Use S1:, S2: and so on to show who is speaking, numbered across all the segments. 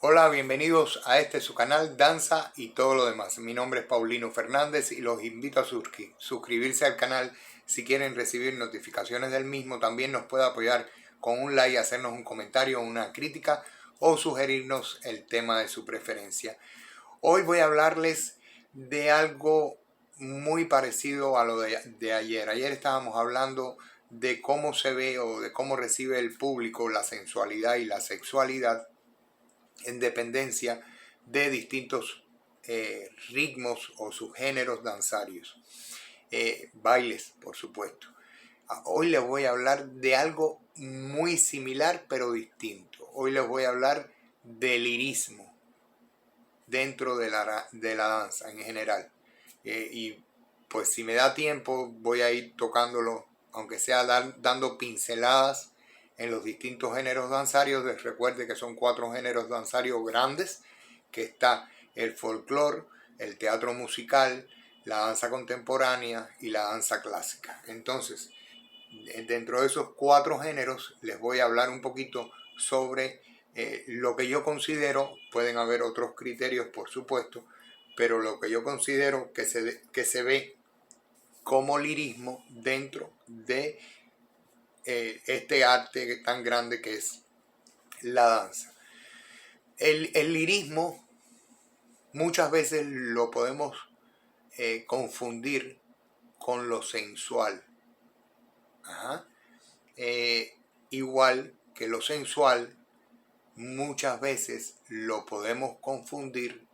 S1: Hola, bienvenidos a su canal Danza y todo lo demás. Mi nombre es Paulino Fernández y los invito a suscribirse al canal si quieren recibir notificaciones del mismo. También nos puede apoyar con un like, hacernos un comentario, una crítica o sugerirnos el tema de su preferencia. Hoy voy a hablarles de algo muy parecido a lo de ayer. Ayer estábamos hablando de cómo se ve o de cómo recibe el público la sensualidad y la sexualidad en dependencia de distintos ritmos o subgéneros danzarios, bailes, por supuesto. Hoy les voy a hablar de algo muy similar pero distinto. Hoy les voy a hablar del lirismo dentro de la danza en general. Y pues si me da tiempo voy a ir tocándolo, aunque sea dando pinceladas en los distintos géneros danzarios. Recuerde que son 4 géneros danzarios grandes, que está el folclore, el teatro musical, la danza contemporánea y la danza clásica. Entonces, dentro de esos 4 géneros les voy a hablar un poquito sobre lo que yo considero. Pueden haber otros criterios, por supuesto, pero lo que yo considero que se ve como lirismo dentro de este arte tan grande que es la danza. El lirismo muchas veces lo podemos confundir con lo sensual. Igual que lo sensual, muchas veces lo podemos confundir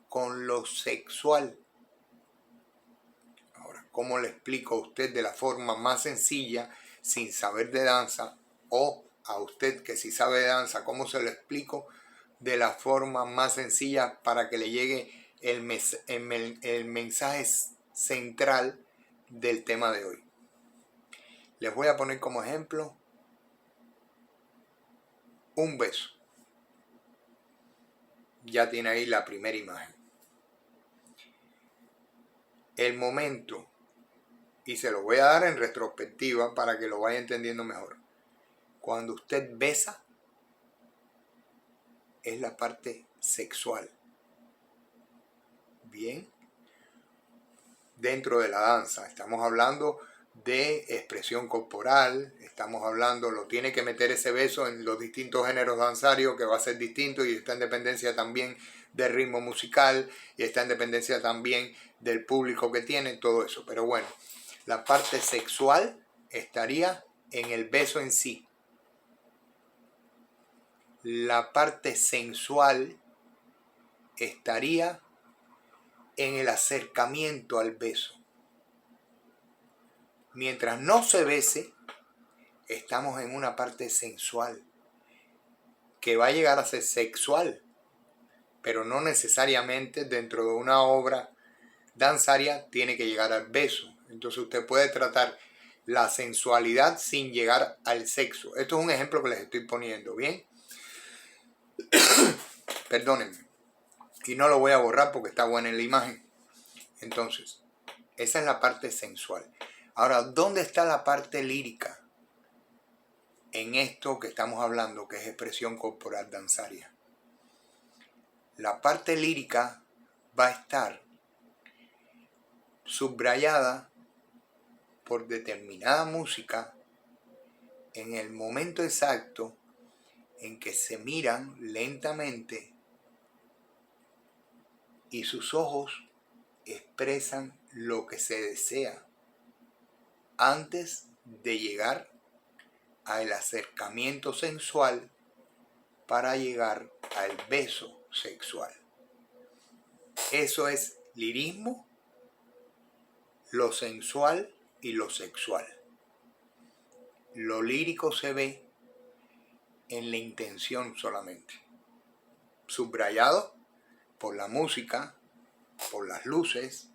S1: con lo sexual. Ahora, ¿cómo le explico a usted de la forma más sencilla, sin saber de danza? O a usted que sí sabe de danza, ¿cómo se lo explico de la forma más sencilla para que le llegue el mensaje central del tema de hoy? Les voy a poner como ejemplo un beso. Ya tiene ahí la primera imagen. El momento, y se lo voy a dar en retrospectiva para que lo vaya entendiendo mejor. Cuando usted besa, es la parte sexual. Bien. Dentro de la danza estamos hablando de expresión corporal, estamos hablando, lo tiene que meter ese beso en los distintos géneros danzarios, que va a ser distinto, y está en dependencia también del ritmo musical, y está en dependencia también del público que tiene, todo eso. Pero bueno, la parte sexual estaría en el beso en sí. La parte sensual estaría en el acercamiento al beso. Mientras no se bese, estamos en una parte sensual, que va a llegar a ser sexual, pero no necesariamente dentro de una obra danzaria tiene que llegar al beso. Entonces usted puede tratar la sensualidad sin llegar al sexo. Esto es un ejemplo que les estoy poniendo, ¿bien? Perdónenme. Y no lo voy a borrar porque está buena en la imagen. Entonces, esa es la parte sensual. Ahora, ¿dónde está la parte lírica en esto que estamos hablando, que es expresión corporal danzaria? La parte lírica va a estar subrayada por determinada música en el momento exacto en que se miran lentamente y sus ojos expresan lo que se desea antes de llegar al acercamiento sensual para llegar al beso sexual. Eso es lirismo, lo sensual y lo sexual. Lo lírico se ve en la intención solamente, subrayado por la música, por las luces,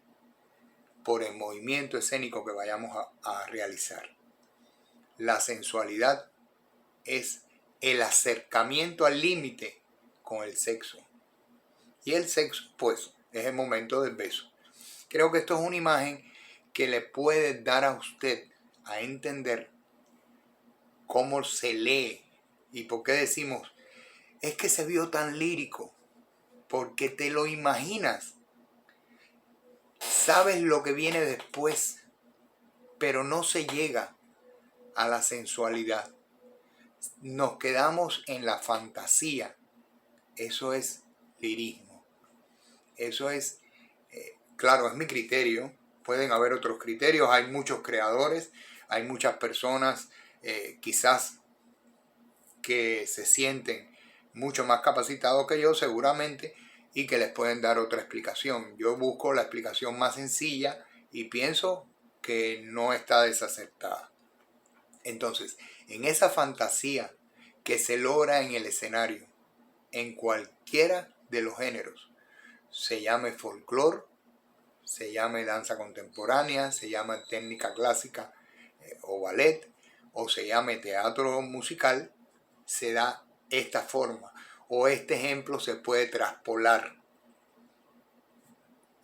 S1: por el movimiento escénico que vayamos a realizar. La sensualidad es el acercamiento al límite con el sexo. Y el sexo, pues, es el momento del beso. Creo que esto es una imagen que le puede dar a usted a entender cómo se lee y por qué decimos es que se vio tan lírico, porque te lo imaginas. Sabes lo que viene después, pero no se llega a la sensualidad. Nos quedamos en la fantasía. Eso es lirismo. Eso es, claro, es mi criterio. Pueden haber otros criterios. Hay muchos creadores, hay muchas personas quizás que se sienten mucho más capacitados que yo seguramente y que les pueden dar otra explicación. Yo busco la explicación más sencilla y pienso que no está desacertada. Entonces, en esa fantasía que se logra en el escenario, en cualquiera de los géneros, se llame folclore, se llame danza contemporánea, se llame técnica clásica o ballet, o se llame teatro musical, se da esta forma, o este ejemplo se puede traspolar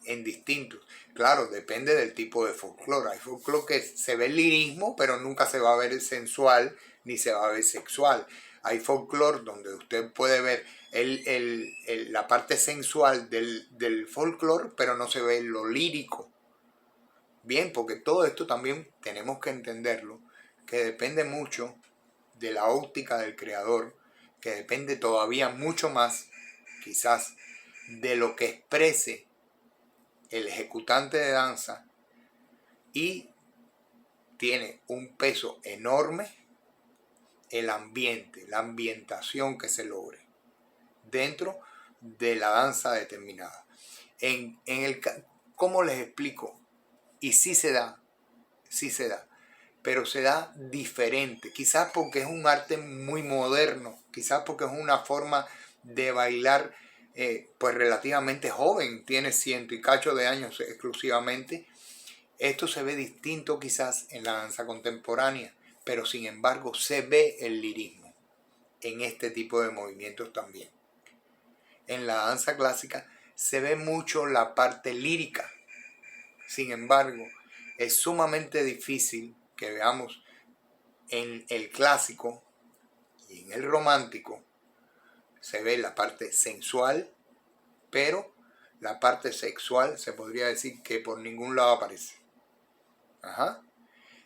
S1: en distintos. Claro, depende del tipo de folclore. Hay folclore que se ve el lirismo, pero nunca se va a ver sensual ni se va a ver sexual. Hay folclore donde usted puede ver la parte sensual del folclore, pero no se ve lo lírico. Bien, porque todo esto también tenemos que entenderlo, que depende mucho de la óptica del creador, que depende todavía mucho más, quizás, de lo que exprese el ejecutante de danza, y tiene un peso enorme el ambiente, la ambientación que se logre dentro de la danza determinada. ¿Cómo les explico? Y sí se da, pero se da diferente, quizás porque es un arte muy moderno, quizás porque es una forma de bailar pues relativamente joven, tiene ciento y cacho de años exclusivamente. Esto se ve distinto quizás en la danza contemporánea, pero sin embargo se ve el lirismo en este tipo de movimientos también. En la danza clásica se ve mucho la parte lírica, sin embargo es sumamente difícil que veamos en el clásico y en el romántico. Se ve la parte sensual, pero la parte sexual se podría decir que por ningún lado aparece. Ajá.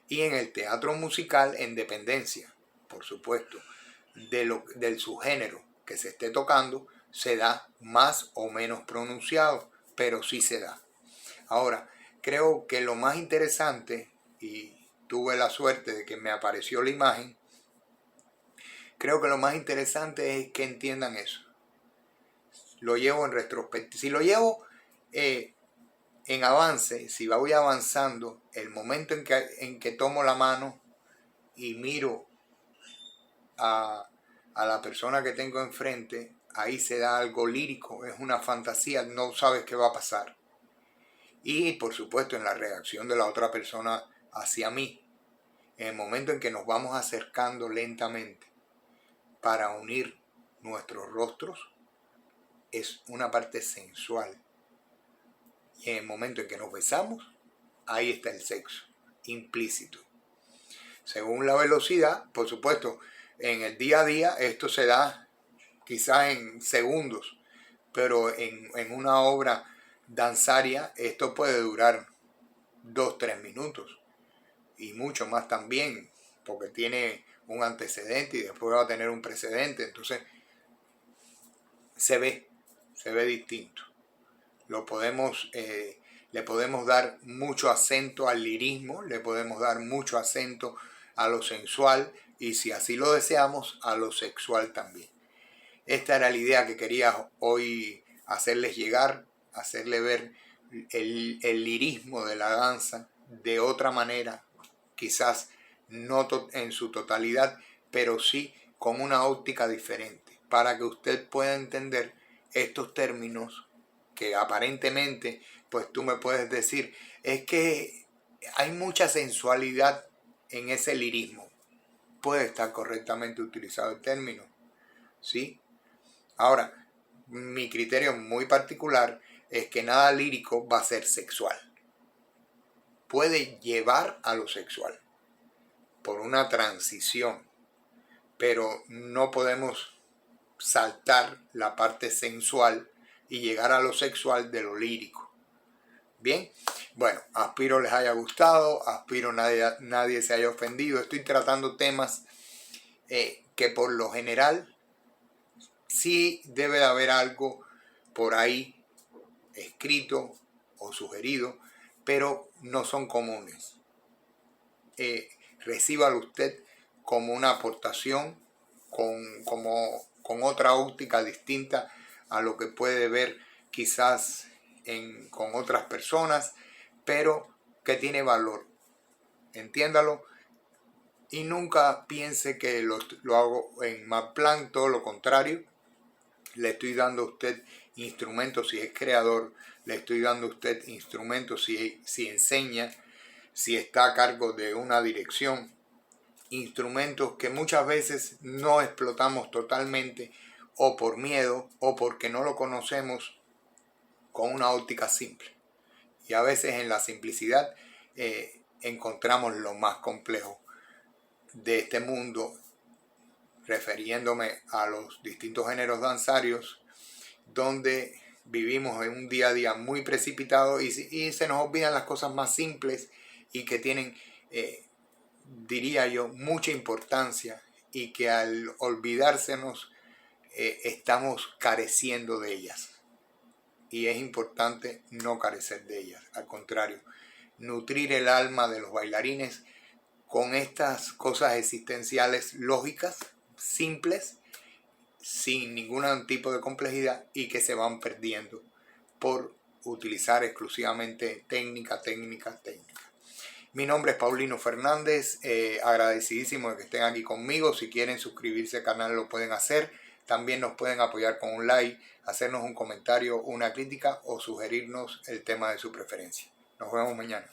S1: Y en el teatro musical, en dependencia, por supuesto, del subgénero que se esté tocando, se da más o menos pronunciado, pero sí se da. Ahora, creo que lo más interesante, y tuve la suerte de que me apareció la imagen, creo que lo más interesante es que entiendan eso. Lo llevo en retrospectiva. Si lo llevo en avance, si voy avanzando, el momento en que tomo la mano y miro a la persona que tengo enfrente, ahí se da algo lírico, es una fantasía, no sabes qué va a pasar. Y por supuesto en la reacción de la otra persona hacia mí, en el momento en que nos vamos acercando lentamente para unir nuestros rostros, es una parte sensual. Y en el momento en que nos besamos, ahí está el sexo implícito. Según la velocidad, por supuesto, en el día a día esto se da quizás en segundos, pero en una obra danzaria esto puede durar 2-3 minutos y mucho más también, porque tiene un antecedente y después va a tener un precedente, entonces se ve distinto. Le podemos dar mucho acento al lirismo, le podemos dar mucho acento a lo sensual y, si así lo deseamos, a lo sexual también. Esta era la idea que quería hoy hacerles llegar, hacerle ver el lirismo de la danza de otra manera, quizás no en su totalidad, pero sí con una óptica diferente, para que usted pueda entender estos términos que aparentemente, pues tú me puedes decir, es que hay mucha sensualidad en ese lirismo. Puede estar correctamente utilizado el término, ¿sí? Ahora, mi criterio muy particular es que nada lírico va a ser sexual. Puede llevar a lo sexual por una transición, pero no podemos saltar la parte sensual y llegar a lo sexual de lo lírico. Bien, bueno, aspiro les haya gustado, aspiro nadie se haya ofendido. Estoy tratando temas que por lo general sí debe de haber algo por ahí escrito o sugerido, pero no son comunes. Recíbalo usted como una aportación con otra óptica distinta a lo que puede ver quizás con otras personas, pero que tiene valor. Entiéndalo y nunca piense que lo hago en mal plan, todo lo contrario. Le estoy dando a usted instrumentos si es creador, le estoy dando a usted instrumentos si enseña, si está a cargo de una dirección, instrumentos que muchas veces no explotamos totalmente o por miedo o porque no lo conocemos con una óptica simple. Y a veces en la simplicidad encontramos lo más complejo de este mundo, refiriéndome a los distintos géneros danzarios, donde vivimos en un día a día muy precipitado y se nos olvidan las cosas más simples y que tienen, diría yo, mucha importancia, y que al olvidársenos estamos careciendo de ellas. Y es importante no carecer de ellas, al contrario, nutrir el alma de los bailarines con estas cosas existenciales lógicas, simples, sin ningún tipo de complejidad y que se van perdiendo por utilizar exclusivamente técnica. Mi nombre es Paulino Fernández, agradecidísimo de que estén aquí conmigo. Si quieren suscribirse al canal lo pueden hacer. También nos pueden apoyar con un like, hacernos un comentario, una crítica o sugerirnos el tema de su preferencia. Nos vemos mañana.